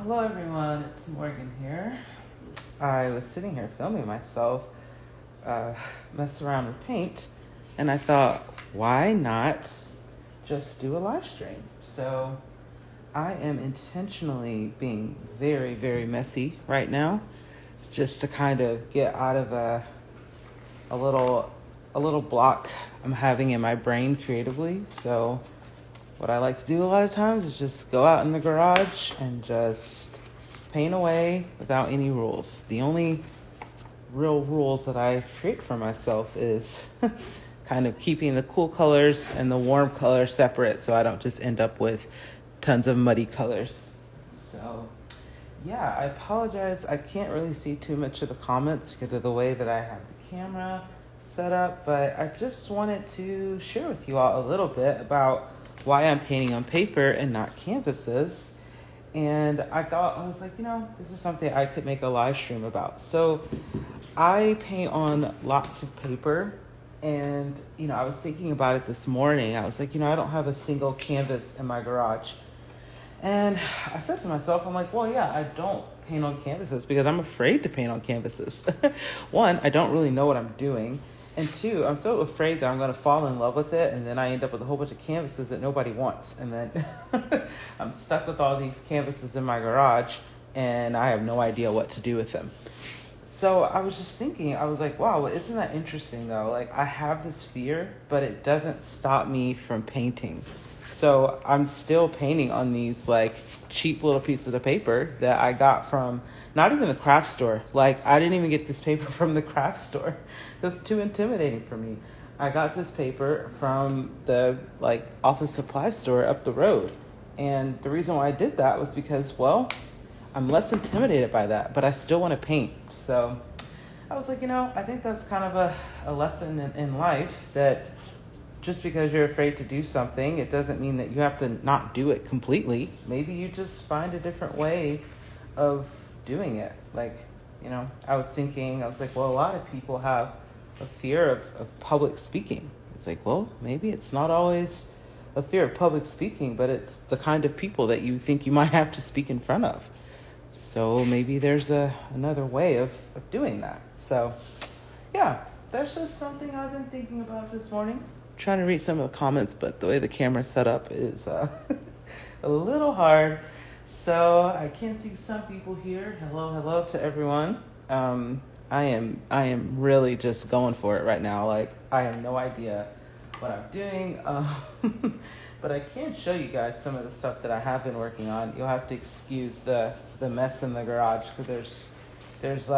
Hello everyone, it's Morgan here. I was sitting here filming myself mess around with paint, and I thought, why not just do a live stream? So I am intentionally being very, very messy right now, just to kind of get out of a little block I'm having in my brain creatively. So what I like to do a lot of times is just go out in the garage and just paint away without any rules. The only real rules that I create for myself is kind of keeping the cool colors and the warm colors separate so I don't just end up with tons of muddy colors. So yeah, I apologize. I can't really see too much of the comments because of the way that I have the camera set up, but I just wanted to share with you all a little bit about why I'm painting on paper and not canvases. And I was like, this is something I could make a live stream about. So I paint on lots of paper, and I was thinking about it this morning. I was like, I don't have a single canvas in my garage. And I said to myself, I'm like, well, yeah, I don't paint on canvases because I'm afraid to paint on canvases. One, I don't really know what I'm doing. And two, I'm so afraid that I'm going to fall in love with it, and then I end up with a whole bunch of canvases that nobody wants. And then I'm stuck with all these canvases in my garage, and I have no idea what to do with them. So I was just thinking, I was like, wow, well, isn't that interesting, though? Like, I have this fear, but it doesn't stop me from painting. So I'm still painting on these, like, cheap little pieces of paper that I got from not even the craft store. Like, I didn't even get this paper from the craft store. That's too intimidating for me. I got this paper from the, office supply store up the road. And the reason why I did that was because, well, I'm less intimidated by that, but I still want to paint. So I was like, I think that's kind of a lesson in life, that just because you're afraid to do something, it doesn't mean that you have to not do it completely. Maybe you just find a different way of doing it. I was like, well, a lot of people have a fear of public speaking. It's like, well, maybe it's not always a fear of public speaking, but it's the kind of people that you think you might have to speak in front of. So maybe there's another way of doing that. So yeah, that's just something I've been thinking about this morning. Trying to read some of the comments, but the way the camera's set up is a little hard. So I can see some people here. Hello to everyone. I am really just going for it right now. Like, I have no idea what I'm doing. But I can show you guys some of the stuff that I have been working on. You'll have to excuse the mess in the garage, because there's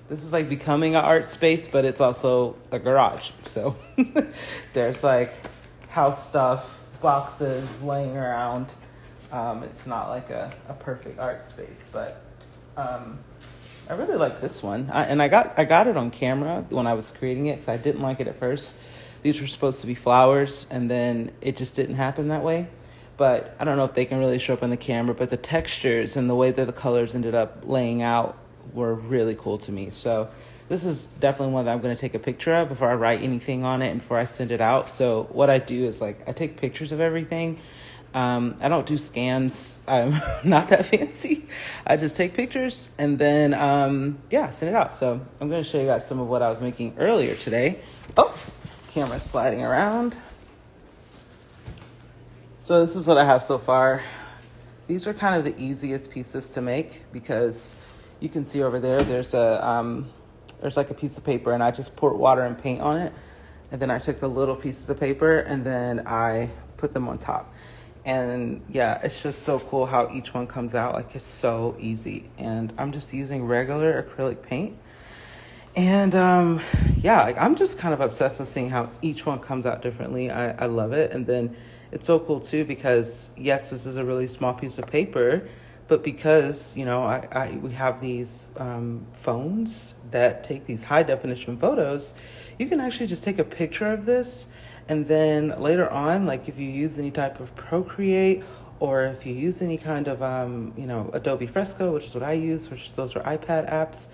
this is like becoming an art space, but it's also a garage. So there's house stuff, boxes laying around. It's not like a perfect art space, but I really like this one. I got it on camera when I was creating it, because I didn't like it at first. These were supposed to be flowers, and then it just didn't happen that way. But I don't know if they can really show up on the camera, but the textures and the way that the colors ended up laying out were really cool to me. So this is definitely one that I'm going to take a picture of before I write anything on it and before I send it out. So what I do is I take pictures of everything. I don't do scans. I'm not that fancy. I just take pictures and then, send it out. So I'm going to show you guys some of what I was making earlier today. Oh, camera sliding around. So this is what I have so far. These are kind of the easiest pieces to make, because you can see over there, there's a piece of paper, and I just poured water and paint on it. And then I took the little pieces of paper and then I put them on top. And yeah, it's just so cool how each one comes out. It's so easy. And I'm just using regular acrylic paint. And I'm just kind of obsessed with seeing how each one comes out differently. I love it. And then it's so cool too, because yes, this is a really small piece of paper, but because, we have these phones that take these high definition photos, you can actually just take a picture of this. And then later on, if you use any type of Procreate, or if you use any kind of, Adobe Fresco, which is what I use, those are iPad apps,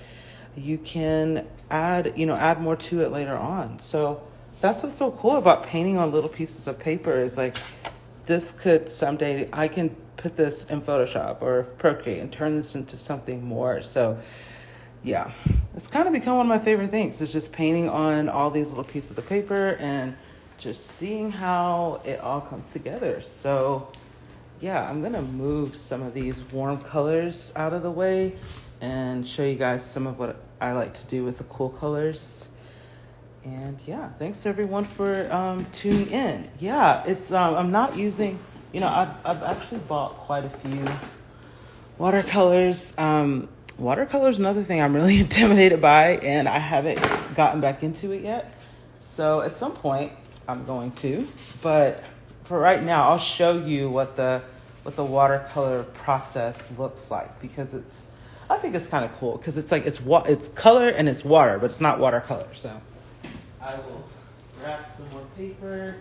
you can add more to it later on. So that's what's so cool about painting on little pieces of paper, is this could someday, I can put this in Photoshop or Procreate and turn this into something more. So yeah, it's kind of become one of my favorite things. It's just painting on all these little pieces of paper and just seeing how it all comes together. So yeah, I'm gonna move some of these warm colors out of the way and show you guys some of what I like to do with the cool colors. And yeah, thanks everyone for tuning in. Yeah, it's I'm not using, I've actually bought quite a few watercolors. Watercolor's another thing I'm really intimidated by, and I haven't gotten back into it yet. So at some point I'm going to, but for right now, I'll show you what the watercolor process looks like, because I think it's kind of cool, because it's like it's color and it's water, but it's not watercolor. So I will grab some more paper.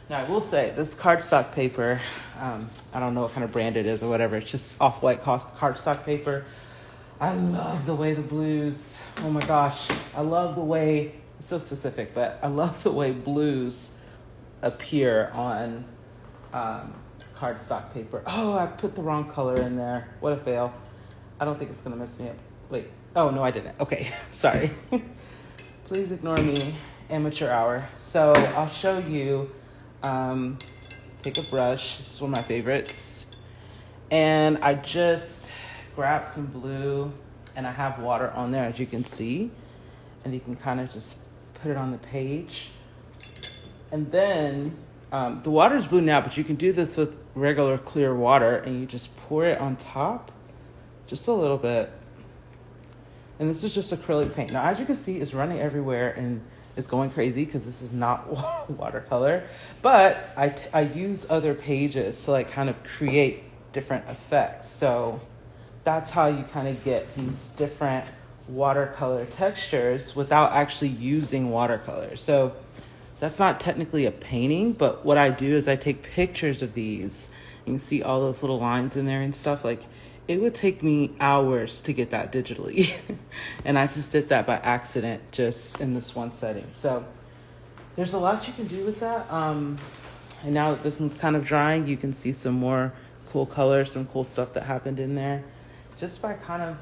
Now I will say this cardstock paper, I don't know what kind of brand it is or whatever. It's just off-white cardstock paper. I love the way the blues. Oh my gosh, I love the way. It's so specific, but I love the way blues appear on cardstock paper. Oh, I put the wrong color in there. What a fail. I don't think it's gonna mess me up. Wait, oh no, I didn't. Okay, sorry. Please ignore me, amateur hour. So I'll show you, take a brush. This is one of my favorites. And I just grabbed some blue and I have water on there, as you can see. And you can kind of just put it on the page. And then the water is blue now, but you can do this with regular clear water, and you just pour it on top, just a little bit. And this is just acrylic paint. Now, as you can see, it's running everywhere and it's going crazy because this is not watercolor. But I use other pages to like kind of create different effects. So that's how you kind of get these different watercolor textures without actually using watercolor. So that's not technically a painting, but what I do is I take pictures of these. You can see all those little lines in there and stuff. Like, it would take me hours to get that digitally. And I just did that by accident, just in this one setting. So there's a lot you can do with that. And now that this one's kind of drying, you can see some more cool colors, some cool stuff that happened in there, just by kind of,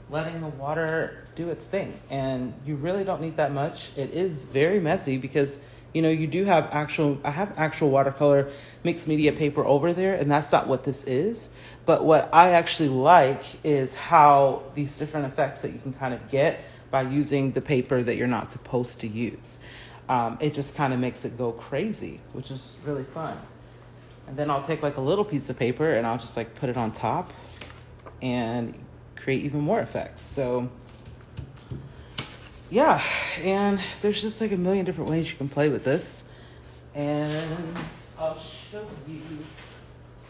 letting the water do its thing. And you really don't need that much. It is very messy because, you do have I have actual watercolor mixed media paper over there, and that's not what this is. But what I actually like is how these different effects that you can kind of get by using the paper that you're not supposed to use. It just kind of makes it go crazy, which is really fun. And then I'll take like a little piece of paper and I'll just like put it on top and create even more effects. So yeah, and there's just like a million different ways you can play with this. And I'll show you.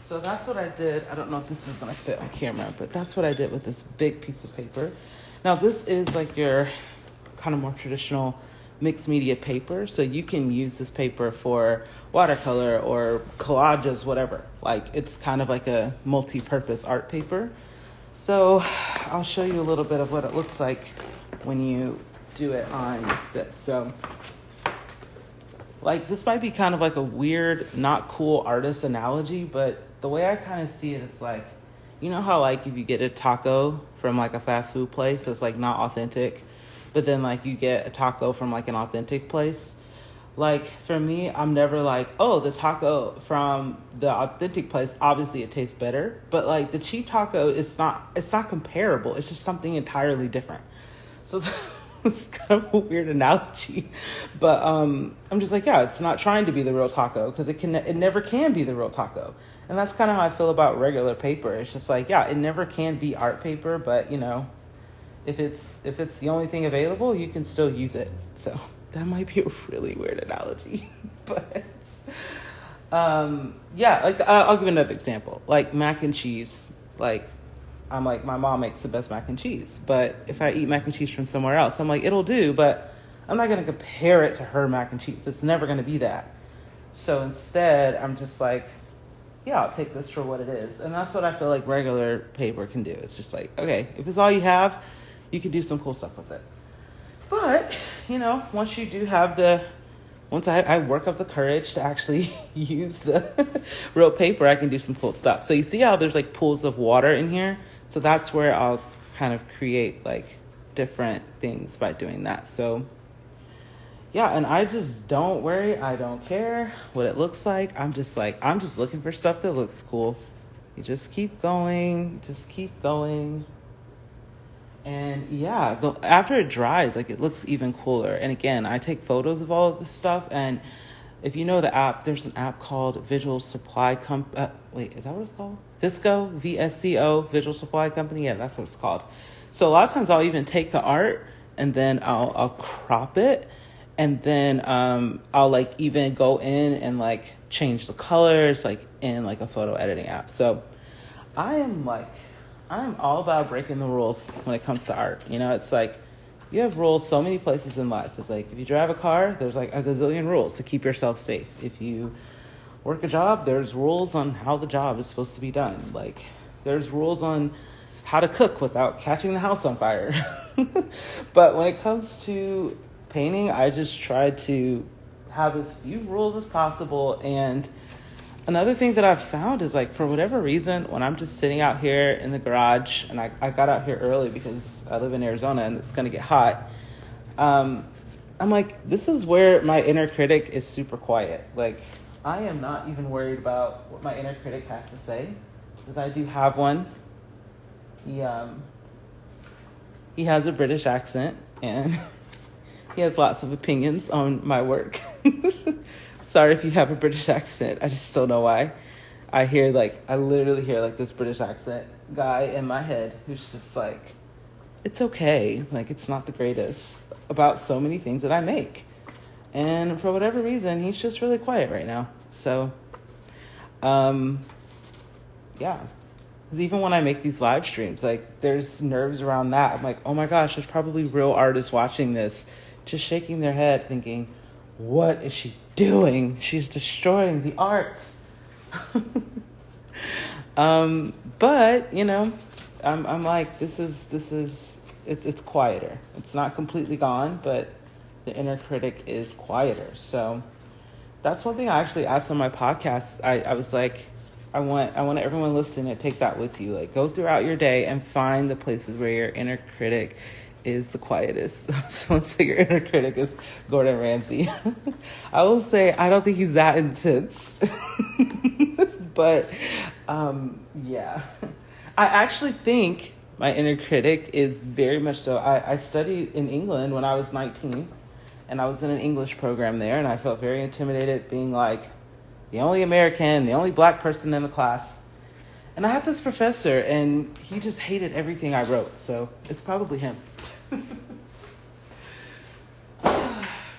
So that's what I did. I don't know if this is gonna fit on camera, but that's what I did with this big piece of paper. Now this is like your kind of more traditional mixed media paper. So you can use this paper for watercolor or collages, whatever. Like, it's kind of like a multi-purpose art paper. So I'll show you a little bit of what it looks like when you do it on this. So like, this might be kind of like a weird, not cool artist analogy, but the way I kind of see it is like, how like if you get a taco from like a fast food place that's like not authentic, but then like you get a taco from like an authentic place. Like, for me, I'm never like, oh, the taco from the authentic place, obviously it tastes better. But like the cheap taco, it's not comparable. It's just something entirely different. So it's kind of a weird analogy. But I'm just like, yeah, it's not trying to be the real taco because it never can be the real taco. And that's kind of how I feel about regular paper. It's just like, yeah, it never can be art paper, but if it's the only thing available, you can still use it. So that might be a really weird analogy, but yeah, like I'll give another example, like mac and cheese. Like, I'm like, my mom makes the best mac and cheese, but if I eat mac and cheese from somewhere else, I'm like, it'll do, but I'm not going to compare it to her mac and cheese. It's never going to be that. So instead, I'm just like, yeah, I'll take this for what it is. And that's what I feel like regular paper can do. It's just like, okay, if it's all you have, you can do some cool stuff with it. But, once you do have the once I work up the courage to actually use the real paper, I can do some cool stuff. So you see how there's like pools of water in here? So that's where I'll kind of create like different things by doing that. So yeah, and I just don't worry. I don't care what it looks like. I'm just looking for stuff that looks cool. You just keep going, And yeah, after it dries, like it looks even cooler. And again, I take photos of all of this stuff. And if you know the app, there's an app called Visual Supply wait, is that what it's called? Visco, VSCO, Visual Supply Company. Yeah, that's what it's called. So a lot of times I'll even take the art and then I'll crop it. And then I'll like even go in and like change the colors like in like a photo editing app. So I'm all about breaking the rules when it comes to art. You know, it's like you have rules so many places in life. It's like if you drive a car, there's like a gazillion rules to keep yourself safe. If you work a job, there's rules on how the job is supposed to be done. Like there's rules on how to cook without catching the house on fire. But when it comes to painting, I just try to have as few rules as possible. And another thing that I've found is like, for whatever reason, when I'm just sitting out here in the garage, and I got out here early because I live in Arizona and it's going to get hot. I'm like, this is where my inner critic is super quiet. Like, I am not even worried about what my inner critic has to say, because I do have one. He has a British accent, and he has lots of opinions on my work. Sorry if you have a British accent. I just don't know why. I literally hear like this British accent guy in my head who's just like, it's okay. Like, it's not the greatest about so many things that I make. And for whatever reason, he's just really quiet right now. So, yeah. Because even when I make these live streams, like there's nerves around that. I'm like, oh my gosh, there's probably real artists watching this, just shaking their head thinking, what is she doing? She's destroying the art. But you know, I'm like, it's quieter. It's not completely gone, but the inner critic is quieter. So that's one thing I actually asked on my podcast. I was like, I want everyone listening to take that with you. Like, go throughout your day and find the places where your inner critic is the quietest. So let's say your inner critic is Gordon Ramsay. I will say I don't think he's that intense. But yeah. I actually think my inner critic is very much so. I studied in England when I was 19, and I was in an English program there, and I felt very intimidated being like the only American, the only black person in the class. And I have this professor, and he just hated everything I wrote, so it's probably him.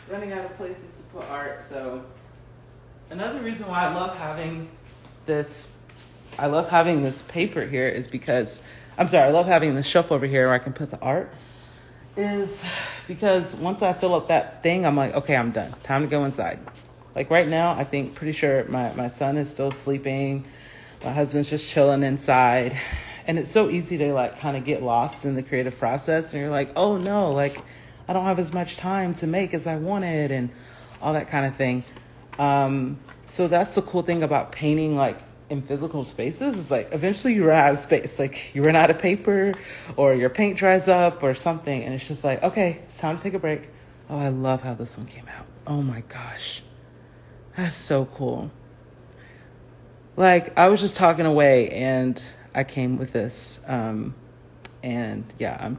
Running out of places to put art. So another reason why I love having this paper here is because, I love having this shelf over here where I can put the art, is because once I fill up that thing, I'm like, okay, I'm done. Time to go inside. Like right now, I think pretty sure my son is still sleeping. My husband's just chilling inside. And it's so easy to like kind of get lost in the creative process. And you're like, oh no, like I don't have as much time to make as I wanted and all that kind of thing. So that's the cool thing about painting like in physical spaces is like eventually you run out of space. Like you run out of paper or your paint dries up or something. And it's just like, okay, it's time to take a break. Oh, I love how this one came out. Oh my gosh. That's so cool. Like I was just talking away and I came with this. And yeah,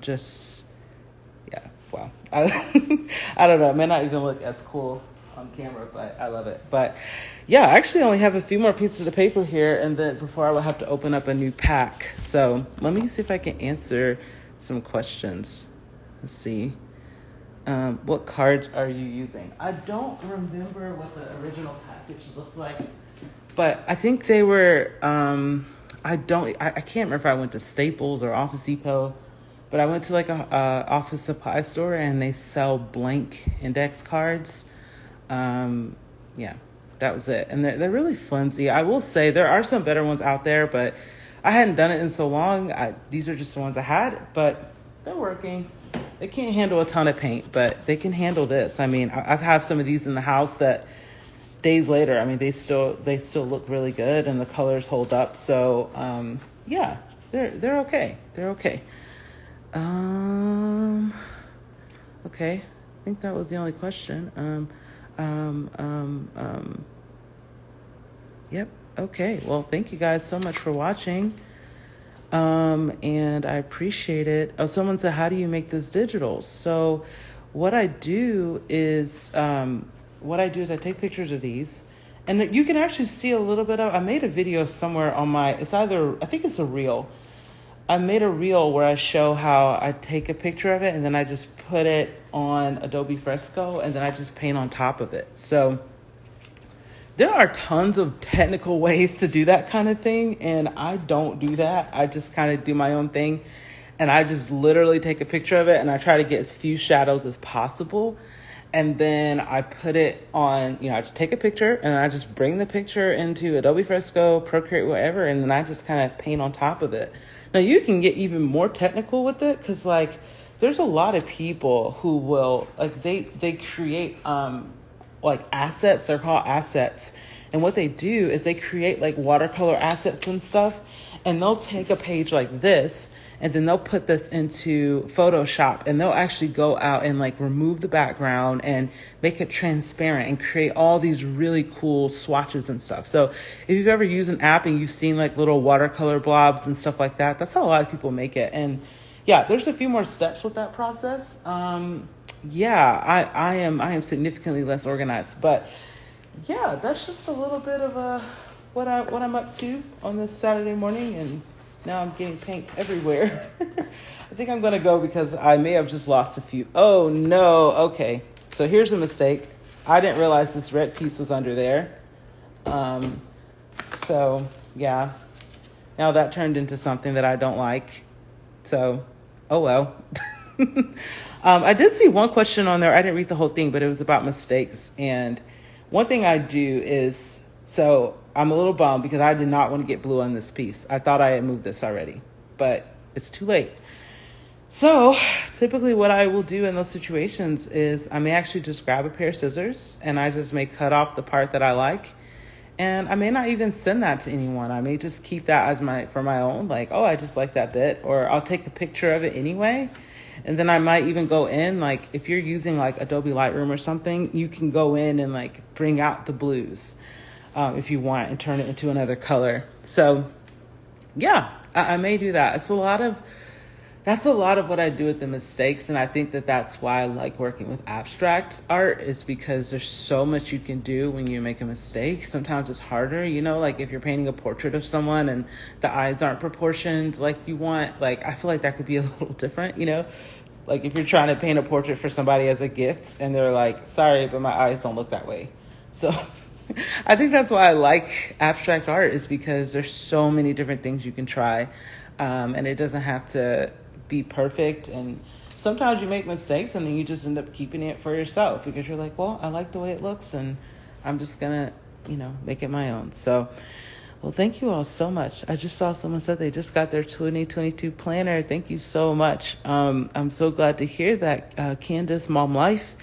wow. I don't know. It may not even look as cool on camera, but I love it. But yeah, I actually only have a few more pieces of paper here, and then before I will have to open up a new pack. So let me see if I can answer some questions. Let's see. What cards are you using? I don't remember what the original package looks like, but I think they were, I can't remember if I went to Staples or Office Depot, but I went to like a office supply store and they sell blank index cards. Yeah, that was it. And they're really flimsy. I will say there are some better ones out there, but I hadn't done it in so long. These are just the ones I had, but they're working. they can't handle a ton of paint, but they can handle this. I mean, I've had some of these in the house that days later, I mean, they still look really good and the colors hold up. So, yeah, they're okay. They're okay. Okay. I think that was the only question. Yep. Okay. Well, thank you guys so much for watching. And I appreciate it. Oh, someone said, how do you make this digital? So what I do is I take pictures of these, and you can actually see a little bit of, I made a video somewhere on I think it's a reel. I made a reel where I show how I take a picture of it and then I just put it on Adobe Fresco and then I just paint on top of it. So there are tons of technical ways to do that kind of thing, and I don't do that. I just kind of do my own thing, and I just literally take a picture of it and I try to get as few shadows as possible. And then I put it on, I just take a picture and I just bring the picture into Adobe Fresco, Procreate, whatever, and then I just kind of paint on top of it. Now you can get even more technical with it because there's a lot of people who will, they create assets. They're called assets. And what they do is they create watercolor assets and stuff. And they'll take a page like this and then they'll put this into Photoshop and they'll actually go out and remove the background and make it transparent and create all these really cool swatches and stuff. So if you've ever used an app and you've seen little watercolor blobs and stuff like that, that's how a lot of people make it. And yeah, there's a few more steps with that process. Yeah, I am significantly less organized, but yeah, that's just a little bit of what I'm up to on this Saturday morning, and now I'm getting paint everywhere. I think I'm gonna go because I may have just lost a few. Oh no, okay. So here's a mistake. I didn't realize this red piece was under there. So yeah, now that turned into something that I don't like. So, oh well. I did see one question on there. I didn't read the whole thing, but it was about mistakes. And one thing I do is, so I'm a little bummed because I did not want to get blue on this piece. I thought I had moved this already, but it's too late. So typically what I will do in those situations is I may actually just grab a pair of scissors and I just may cut off the part that I like. And I may not even send that to anyone. I may just keep that as for my own, oh, I just like that bit, or I'll take a picture of it anyway. And then I might even go in, if you're using Adobe Lightroom or something, you can go in and bring out the blues if you want and turn it into another color. So yeah, I may do that. That's a lot of what I do with the mistakes. And I think that's why I like working with abstract art, is because there's so much you can do when you make a mistake. Sometimes it's harder, if you're painting a portrait of someone and the eyes aren't proportioned like you want, I feel like that could be a little different, if you're trying to paint a portrait for somebody as a gift and they're sorry, but my eyes don't look that way. So I think that's why I like abstract art, is because there's so many different things you can try. And it doesn't have to be perfect, and sometimes you make mistakes and then you just end up keeping it for yourself because you're well, I like the way it looks and I'm just gonna make it my own. So well, thank you all so much. I just saw someone said they just got their 2022 planner. Thank you so much. I'm so glad to hear that, Candace, Mom Life.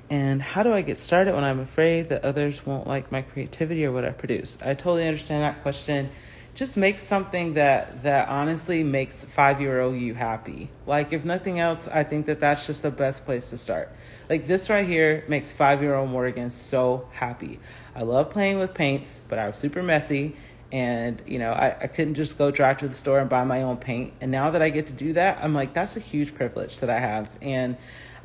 And how do I get started when I'm afraid that others won't like my creativity or what I produce? I totally understand that question. Just make something that honestly makes 5-year-old you happy. If nothing else, I think that's just the best place to start. This right here makes 5-year-old Morgan so happy. I love playing with paints, but I was super messy. And, I couldn't just go drive to the store and buy my own paint. And now that I get to do that, I'm that's a huge privilege that I have. And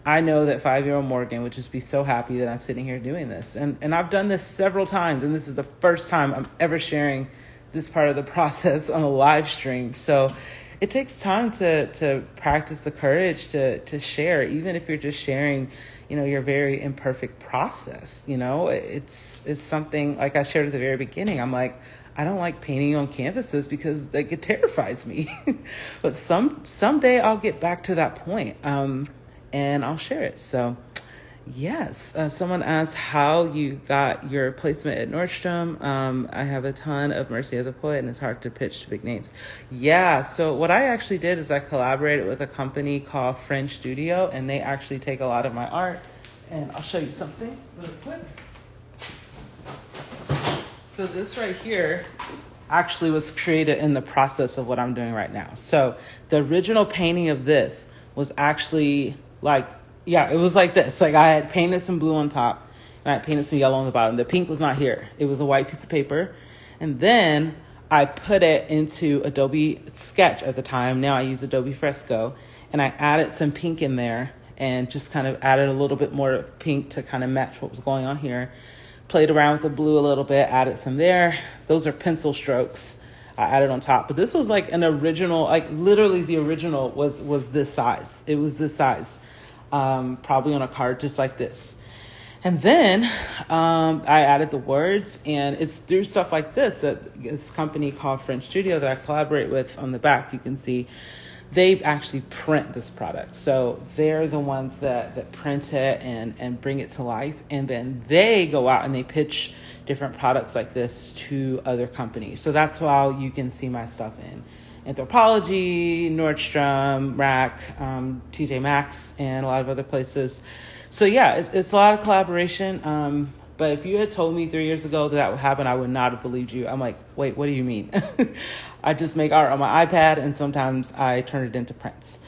I know that 5-year-old Morgan would just be so happy that I'm sitting here doing this. And I've done this several times, and this is the first time I'm ever sharing this part of the process on a live stream. So it takes time to practice the courage to share, even if you're just sharing, your very imperfect process. It's something like I shared at the very beginning. I'm I don't like painting on canvases because it terrifies me. But someday I'll get back to that point, and I'll share it. So Yes, someone asked how you got your placement at Nordstrom. I have a ton of Mercy as a poet, and it's hard to pitch to big names. Yeah, so what I actually did is I collaborated with a company called French Studio, and they actually take a lot of my art. And I'll show you something real quick. So this right here actually was created in the process of what I'm doing right now. So the original painting of this was actually like, yeah, it was like this. Like I had painted some blue on top and I painted some yellow on the bottom. The pink was not here. It was a white piece of paper. And then I put it into Adobe Sketch at the time. Now I use Adobe Fresco, and I added some pink in there and just kind of added a little bit more pink to kind of match what was going on here. Played around with the blue a little bit, added some there. Those are pencil strokes I added on top. But this was like an original, like literally the original was this size. It was this size, probably on a card just like this. And then I added the words, and it's through stuff like this that this company called French Studio that I collaborate with. On the back, you can see they actually print this product. So they're the ones that print it and bring it to life. And then they go out and they pitch different products like this to other companies. So that's how you can see my stuff in Anthropologie, Nordstrom, Rack, TJ Maxx, and a lot of other places. So yeah, it's a lot of collaboration. But if you had told me 3 years ago that would happen, I would not have believed you. I'm like, wait, what do you mean? I just make art on my iPad, and sometimes I turn it into prints.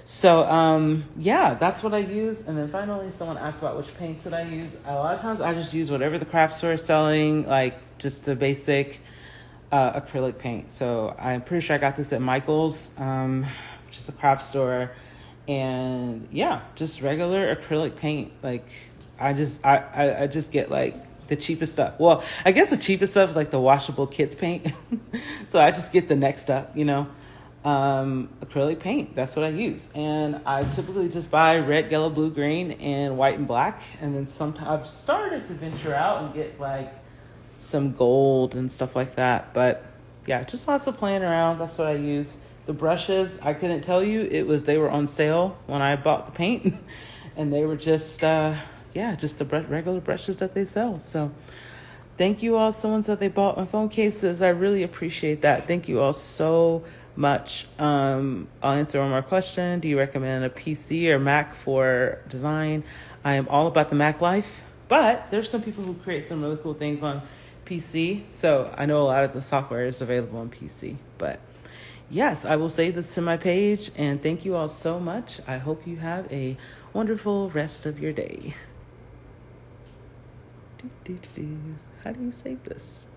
So yeah, that's what I use. And then finally, someone asked about which paints that I use. A lot of times I just use whatever the craft store is selling, like just the basic acrylic paint. So I'm pretty sure I got this at Michael's, which is a craft store. And yeah, just regular acrylic paint. Like I just get like the cheapest stuff. Well, I guess the cheapest stuff is like the washable kids paint. So I just get the next stuff, acrylic paint. That's what I use. And I typically just buy red, yellow, blue, green, and white and black. And then sometimes I've started to venture out and get like some gold and stuff like that. But yeah, just lots of playing around. That's what I use. The brushes, I couldn't tell you. They were on sale when I bought the paint. And they were just just the regular brushes that they sell. So thank you all. Someone said they bought my phone cases. I really appreciate that. Thank you all so much. I'll answer one more question. Do you recommend a PC or Mac for design? I am all about the Mac life, but there's some people who create some really cool things on PC. So I know a lot of the software is available on PC, but yes, I will save this to my page, and thank you all so much. I hope you have a wonderful rest of your day. How do you save this?